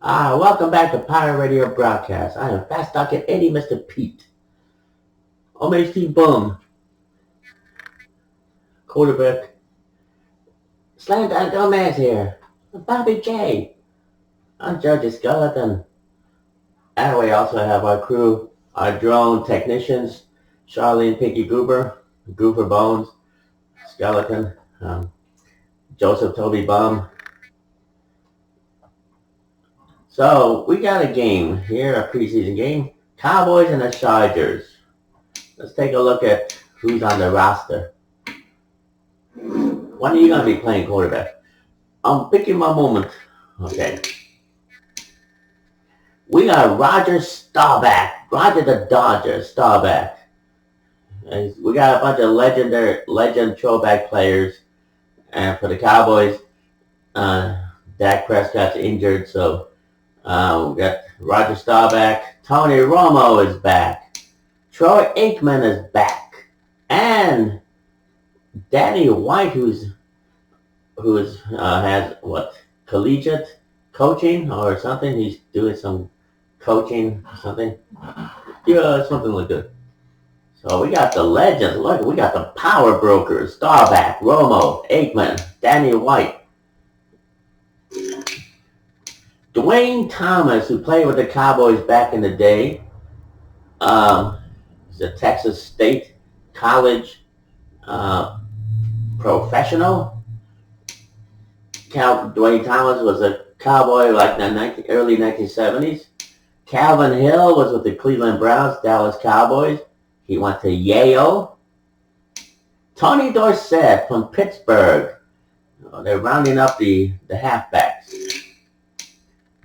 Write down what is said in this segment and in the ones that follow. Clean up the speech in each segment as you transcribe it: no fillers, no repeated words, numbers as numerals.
Welcome back to Pirate Radio Broadcast. I am Fast Talking Eddie, Mr. Pete. Almighty Bum. Quarterback. Slam Dunk Gomez here. Bobby J. I'm Judge Skeleton. And we also have our crew, our drone technicians, Charlene Pinky Goober, Goober Bones, Skeleton, Joseph Toby Bum. So we got a game here, a preseason game. Cowboys and the Chargers. Let's take a look at who's on the roster. When are you going to be playing quarterback? I'm picking my moment. Okay. We got Roger Staubach. Roger the Dodger Staubach. And we got a bunch of legend throwback players. And for the Cowboys, Dak Prescott's injured, so we got Roger Staubach. Tony Romo is back. Troy Aikman is back. And Danny White, who's has what, collegiate coaching or something. He's doing some coaching or something. Yeah, something like that. So we got the legends. Look, we got the power brokers: Staubach, Romo, Aikman, Danny White. Dwayne Thomas, who played with the Cowboys back in the day, he's a Texas State College professional. Dwayne Thomas was a Cowboy like in the early 1970s. Calvin Hill was with the Cleveland Browns, Dallas Cowboys. He went to Yale. Tony Dorsett from Pittsburgh. They're rounding up the halfbacks.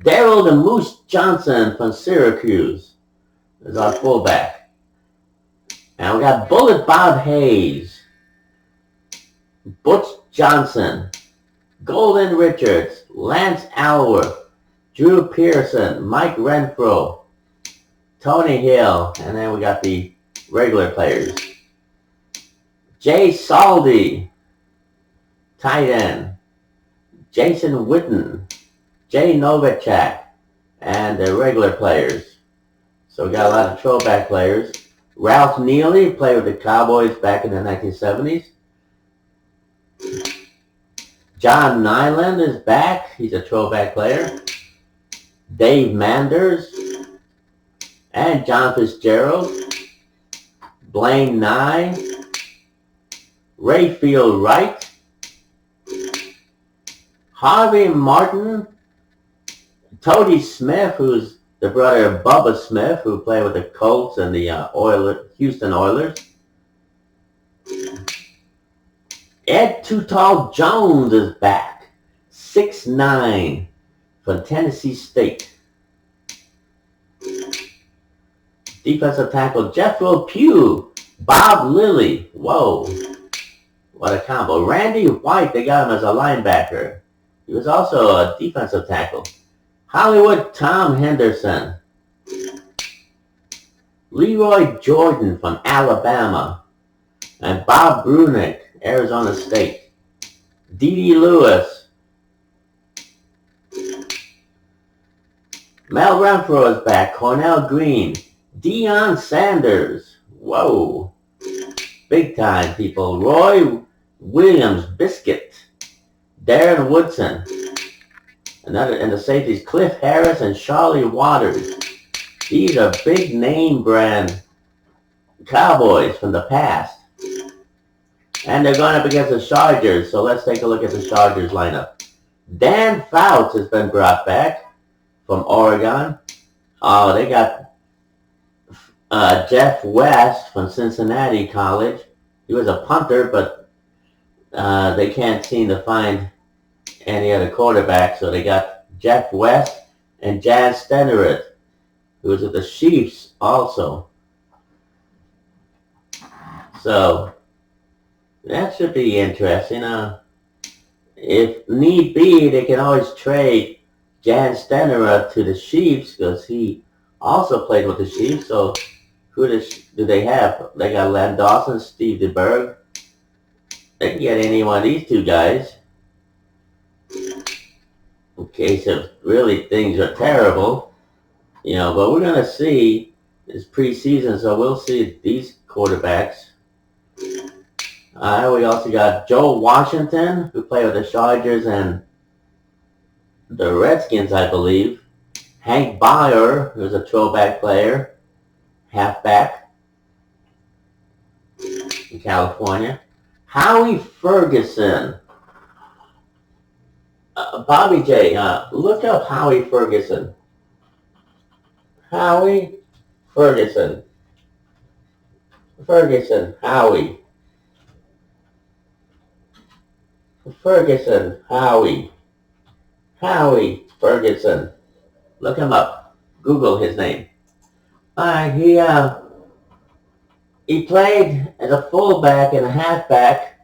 Daryl the Moose Johnson from Syracuse is our fullback. And we got Bullet Bob Hayes, Butch Johnson, Golden Richards, Lance Alworth, Drew Pearson, Mike Renfro, Tony Hill, and then we got the regular players. Jay Saldi, tight end. Jason Witten, Jay Novacek, and the regular players. So we got a lot of throwback players. Ralph Neely played with the Cowboys back in the 1970s. John Nyland is back. He's a throwback player. Dave Manders and John Fitzgerald. Blaine Nye. Rayfield Wright. Harvey Martin. Tody Smith, who's the brother of Bubba Smith, who played with the Colts and the Houston Oilers. Ed Too Tall Jones is back, 6'9", from Tennessee State. Defensive tackle Jethro Pugh, Bob Lilly. Whoa, what a combo. Randy White, they got him as a linebacker. He was also a defensive tackle. Hollywood Tom Henderson. Leroy Jordan from Alabama. And Bob Brunick, Arizona State. Dee Lewis. Mel Renfro is back. Cornell Green. Deion Sanders. Whoa. Big time, people. Roy Williams Biscuit. Darren Woodson. And the safeties, Cliff Harris and Charlie Waters. These are big name brand Cowboys from the past. And they're going up against the Chargers, so let's take a look at the Chargers lineup. Dan Fouts has been brought back from Oregon. Oh, they got Jeff West from Cincinnati College. He was a punter, but they can't seem to find any other quarterback, so they got Jeff West and Jan Stenerud, who was with the Chiefs also. So that should be interesting. If need be, they can always trade Jan Stenerud to the Chiefs because he also played with the Chiefs. So who do they have? They got Len Dawson, Steve DeBerg. They can get any one of these two guys. case if really things are terrible, but we're going to see it's preseason, so we'll see these quarterbacks. We also got Joe Washington, who played with the Chargers and the Redskins, I believe. Hank Byer, who's a throwback player, halfback in California. Howie Ferguson. Bobby J, look up Howie Ferguson. Howie Ferguson. Howie. Howie Ferguson. Look him up. Google his name. He played as a fullback and a halfback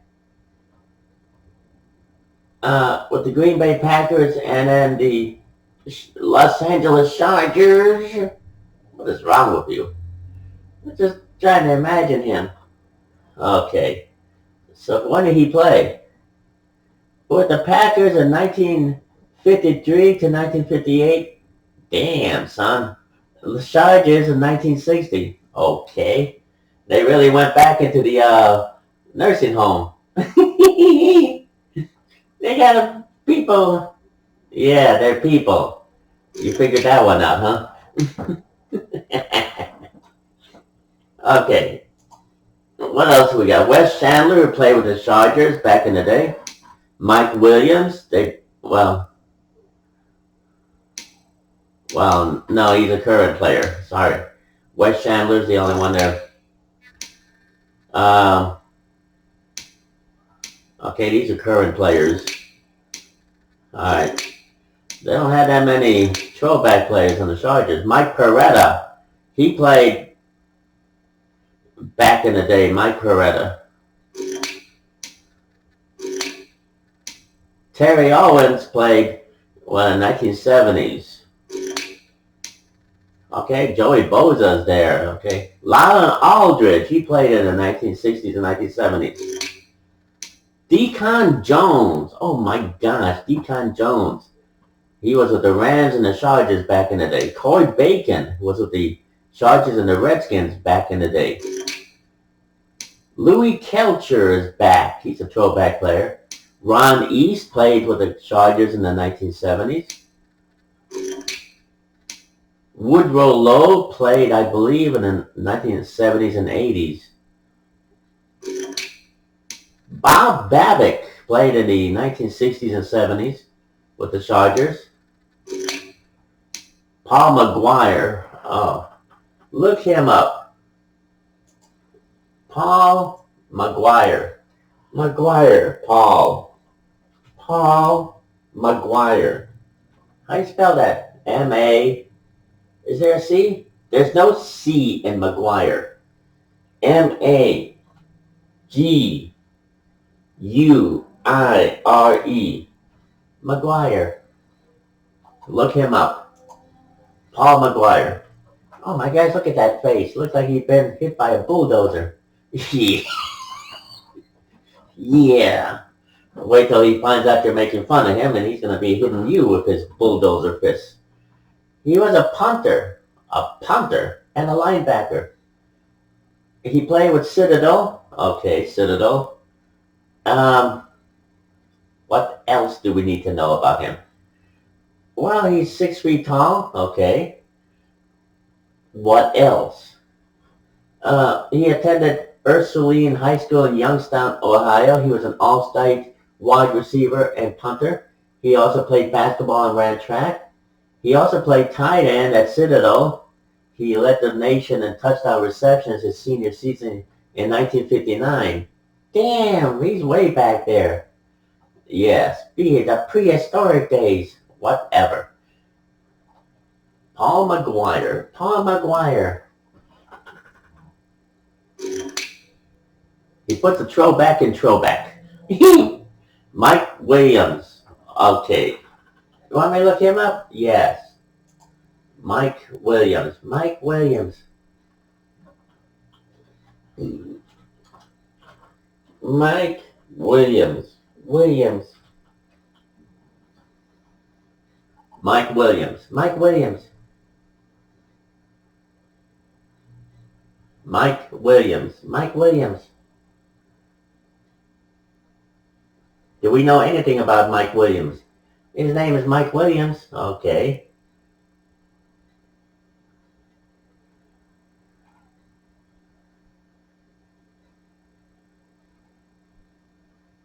with the Green Bay Packers and then the Los Angeles Chargers. What is wrong with you? I'm just trying to imagine him. Okay. So when did he play? With the Packers in 1953 to 1958. Damn, son. The Chargers in 1960. Okay. They really went back into the nursing home. They got people. Yeah, they're people. You figured that one out, huh? Okay. What else we got? Wes Chandler, who played with the Chargers back in the day. Mike Williams. No, he's a current player. Sorry. Wes Chandler's the only one there. Okay, these are current players. Alright. They don't have that many throwback players on the Chargers. Mike Peretta. He played back in the day. Mike Peretta. Terry Owens played, in the 1970s. Okay, Joey Bosa's there. Okay. Lyle Aldridge. He played in the 1960s and 1970s. Deacon Jones. Oh my gosh, Deacon Jones. He was with the Rams and the Chargers back in the day. Coy Bacon was with the Chargers and the Redskins back in the day. Louis Kelcher is back. He's a throwback player. Ron East played with the Chargers in the 1970s. Woodrow Lowe played, I believe, in the 1970s and 80s. Bob Babbitt played in the 1960s and 70s with the Chargers. Paul McGuire. Oh, look him up. Paul McGuire. Paul McGuire. How do you spell that? M-A. Is there a C? There's no C in McGuire. M-A-G-U-I-R-E. McGuire. Look him up. Paul McGuire. Oh my gosh, look at that face. Looks like he's been hit by a bulldozer. Yeah. Wait till he finds out you're making fun of him and he's going to be hitting you with his bulldozer fist. He was a punter, and a linebacker. He played with Citadel. Okay, Citadel. What else do we need to know about him? Well, he's 6 feet tall. Okay. What else? He attended Ursuline High School in Youngstown, Ohio. He was an all-state wide receiver and punter. He also played basketball and ran track. He also played tight end at Citadel. He led the nation in touchdown receptions his senior season in 1959. Damn, he's way back there. Yes, the prehistoric days. Whatever. Paul McGuire. He put the throwback in throwback. Mike Williams. Okay. You want me to look him up? Yes. Mike Williams. Mike Williams. Mike Williams. Mike Williams. Mike Williams. Do we know anything about Mike Williams? His name is Mike Williams. Okay.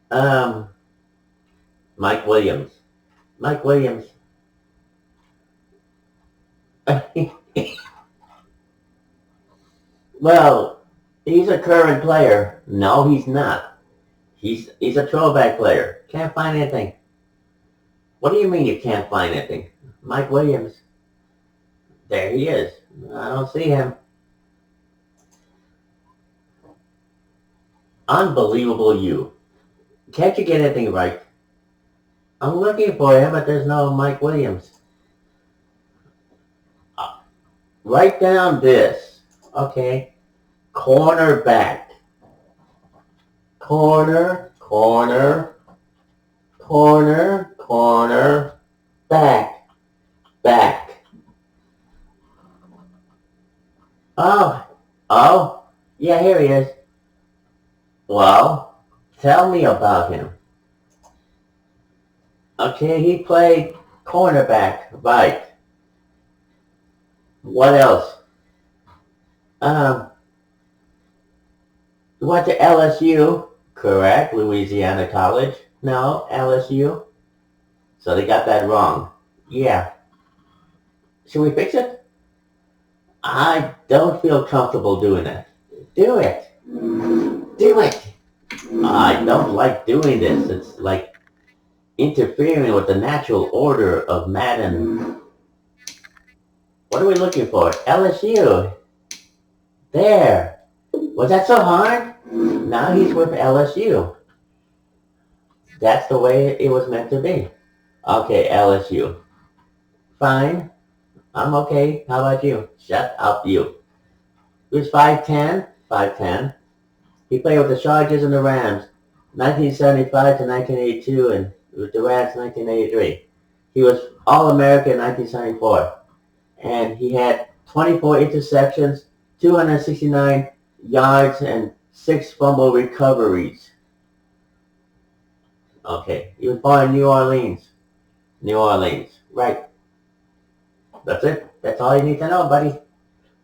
Um, Mike Williams. Mike Williams. Well, he's a current player. No, he's not. He's a throwback player. Can't find anything. What do you mean you can't find anything? Mike Williams. There he is. I don't see him. Unbelievable you. Can't you get anything right? I'm looking for him, but there's no Mike Williams. Write down this. Okay. Cornerback. Corner, back, back. Oh, yeah, here he is. Well, tell me about him. Okay, he played cornerback, right. What else? Went to LSU, correct, Louisiana College. No, LSU. So they got that wrong. Yeah. Should we fix it? I don't feel comfortable doing it. Do it. Do it. I don't like doing this. It's like interfering with the natural order of Madden. What are we looking for? LSU. There. Was that so hard? Now he's with LSU. That's the way it was meant to be. Okay, LSU. Fine. I'm okay. How about you? Shut up, you. He was 5'10". 5'10". He played with the Chargers and the Rams, 1975 to 1982, and with the Rams, 1983. He was All-American in 1974, and he had 24 interceptions, 269 yards, and 6 fumble recoveries. Okay, he was born in New Orleans. New Orleans, right. That's it. That's all you need to know, buddy.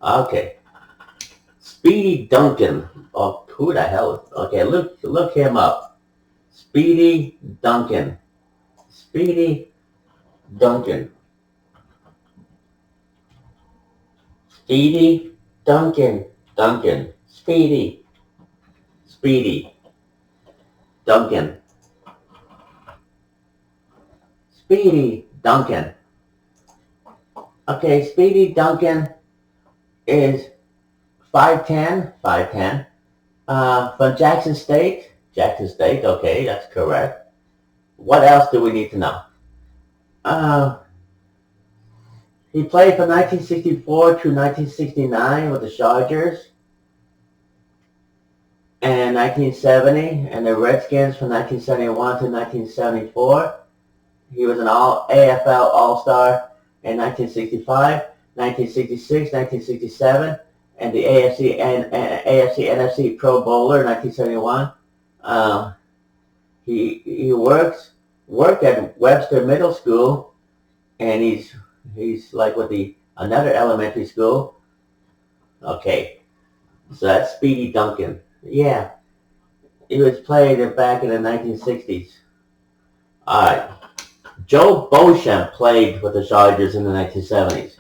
Okay. Speedy Duncan. Oh, who the hell? Okay, look him up. Speedy Duncan. Speedy Duncan. Speedy Duncan. Duncan. Speedy. Speedy Duncan. Speedy Duncan. Okay, Speedy Duncan is 5'10", 5'10", from Jackson State. Jackson State, okay, that's correct. What else do we need to know? He played from 1964 to 1969 with the Chargers, and 1970, and the Redskins from 1971 to 1974. He was an AFL All-Star in 1965, 1966, 1967, and the AFC NFC Pro Bowler in 1971. He worked at Webster Middle School, and he's like with another elementary school. Okay, so that's Speedy Duncan. Yeah, he was played back in the 1960s. All right. Joe Beauchamp played with the Chargers in the 1970s.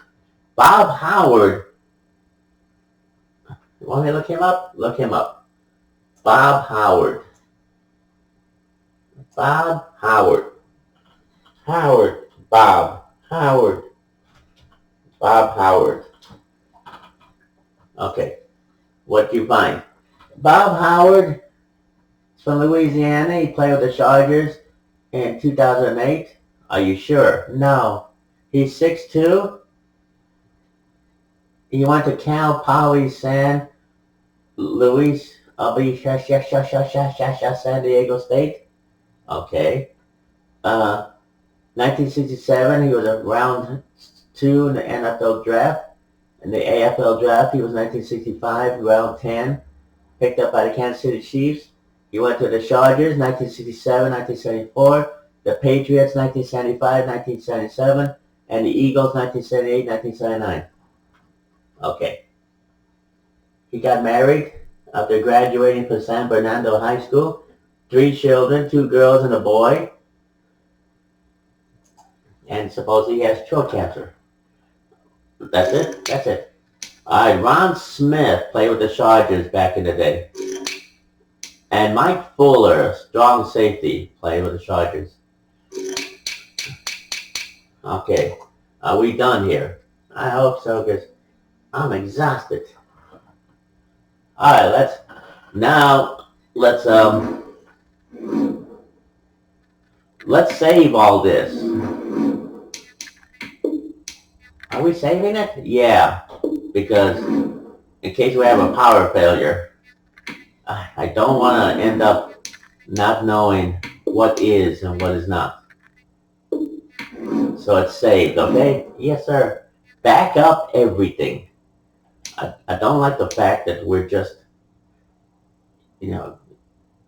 Bob Howard. You want me to look him up? Look him up. Bob Howard. Bob Howard. Howard. Bob Howard. Bob Howard. Okay. What do you find? Bob Howard is from Louisiana. He played with the Chargers in 2008. Are you sure? No. He's 6'2". He went to Cal Poly San Luis San Diego State. Okay. 1967, he was a round 2 in the NFL draft. In the AFL draft, he was 1965, round 10, picked up by the Kansas City Chiefs. He went to the Chargers, 1967, 1974, the Patriots, 1975, 1977, and the Eagles, 1978, 1979. Okay. He got married after graduating from San Bernardino High School. 3 children, 2 girls and a boy. And supposedly he has throat cancer. That's it. That's it. All right, Ron Smith played with the Chargers back in the day. And Mike Fuller, strong safety, played with the Chargers. Okay, are we done here? I hope so, because I'm exhausted. All right, let's save all this. Are we saving it? Yeah, because in case we have a power failure, I don't want to end up not knowing what is and what is not. So it's saved, okay? Yes, sir. Back up everything. I don't like the fact that we're just,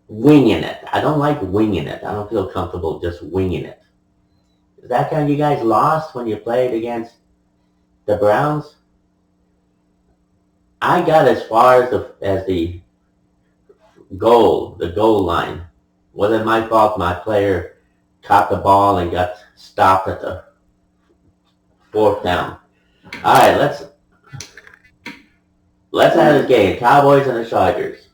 winging it. I don't like winging it. I don't feel comfortable just winging it. Is that kind of you guys lost when you played against the Browns? I got as far as the goal line. Wasn't my fault. My player caught the ball and got stopped at the 4th down. All right, let's have this game. Cowboys and the Chargers.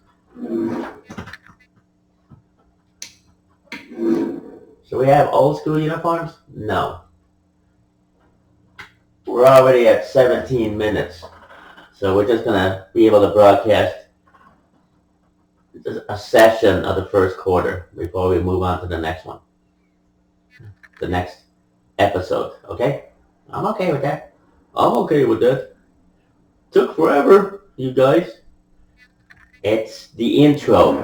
So we have old school uniforms? No. We're already at 17 minutes. So we're just going to be able to broadcast a session of the first quarter before we move on to the next one. The next episode, okay? I'm okay with that. I'm okay with that. Took forever, you guys. It's the intro.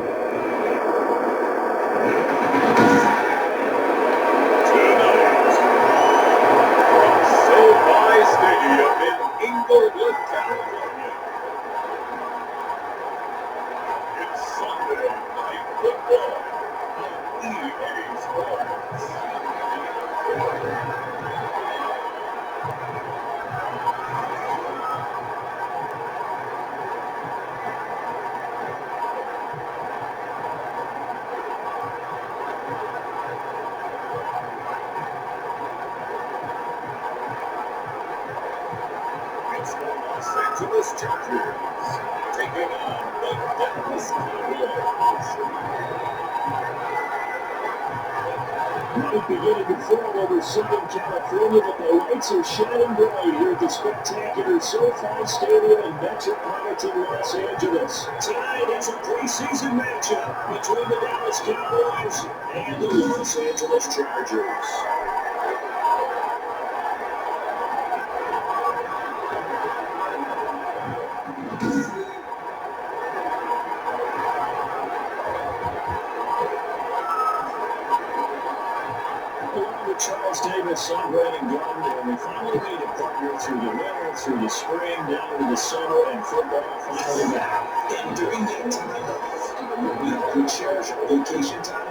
Night beginning to fall over Southern California, but the lights are shining bright here at the spectacular SoFi Stadium in metropolitan Los Angeles. Tonight is a preseason matchup between the Dallas Cowboys and the Los Angeles Chargers. Charles Davis, son Brandon Gardner, and we finally made a partner through the winter, through the spring, down to the summer, and football finally back. And during that time off, we cherish our vacation time.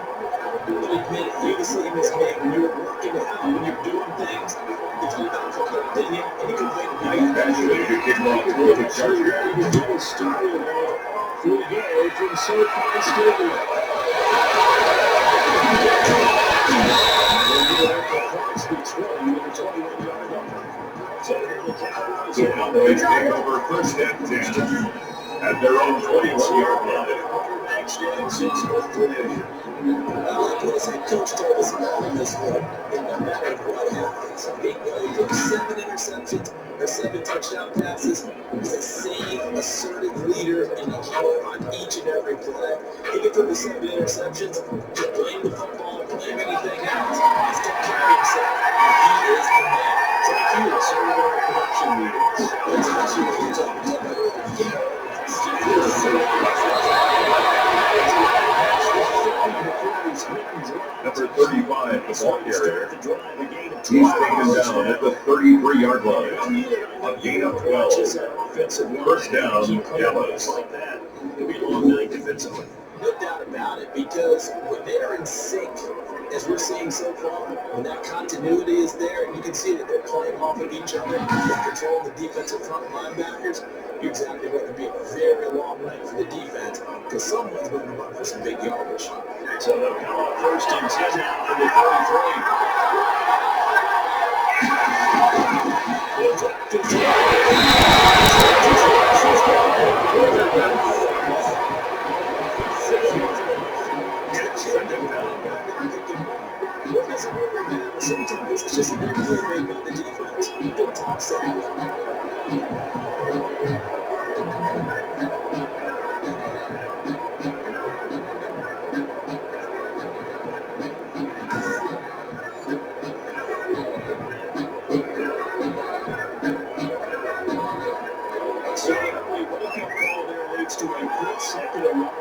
But admit it, you just leave this man when you're working out, when you're doing things, it's all about football, didn't you? And you can wait night after you kick off the Chargers. Ready to get us started. Off we go from SoFi Stadium. The Cowboys take over first and 10 at their own 21-yard line. As head coach told us all of this one, no matter what happens, being willing to 7 interceptions or 7 touchdown passes, he's the same assertive leader in the huddle on each and every play. Even for the 7 interceptions, to blame the football, blame anything else, he still carry himself. He is the man. Thank you, some of our production leaders. Especially when you're talking about Number 35, the ball carrier. He's taken down at the 33-yard line. A gain of 12. First down, Dallas. It'll be a long night defensively. No doubt about it, because when they are in sync, as we're seeing so far, when that continuity is there, and you can see that they're playing off of each other, they're controlling the defensive front linebackers, you're exactly right. It'll be a very long night for the defense, because someone's going to run for some big yardage. So they'll come up first and 10 now for the 33. Sometimes it's just not good they got the defense. Don't talk sad. So the only wake-up call there leads to a quick second and long.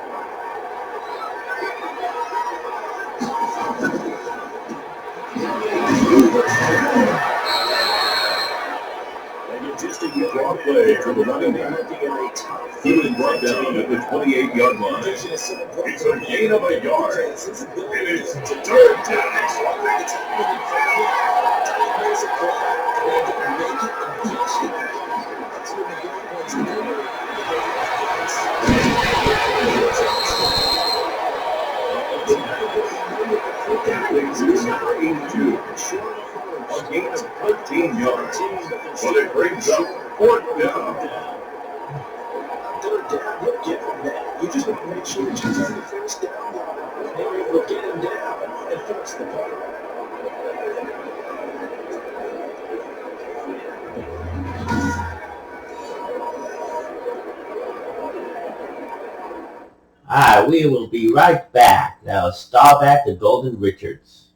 Draw play for the running back. He was brought down at the 28-yard line. It's a gain of a yard. And it's third down. It's number 82. A gain of 13 yards. But it brings up fourth down. Third down, you'll get from that. You just want to make sure that you turn the first down line. They were able to get him down and force the punt. Alright, we will be right back. Now, Starback to Golden Richards.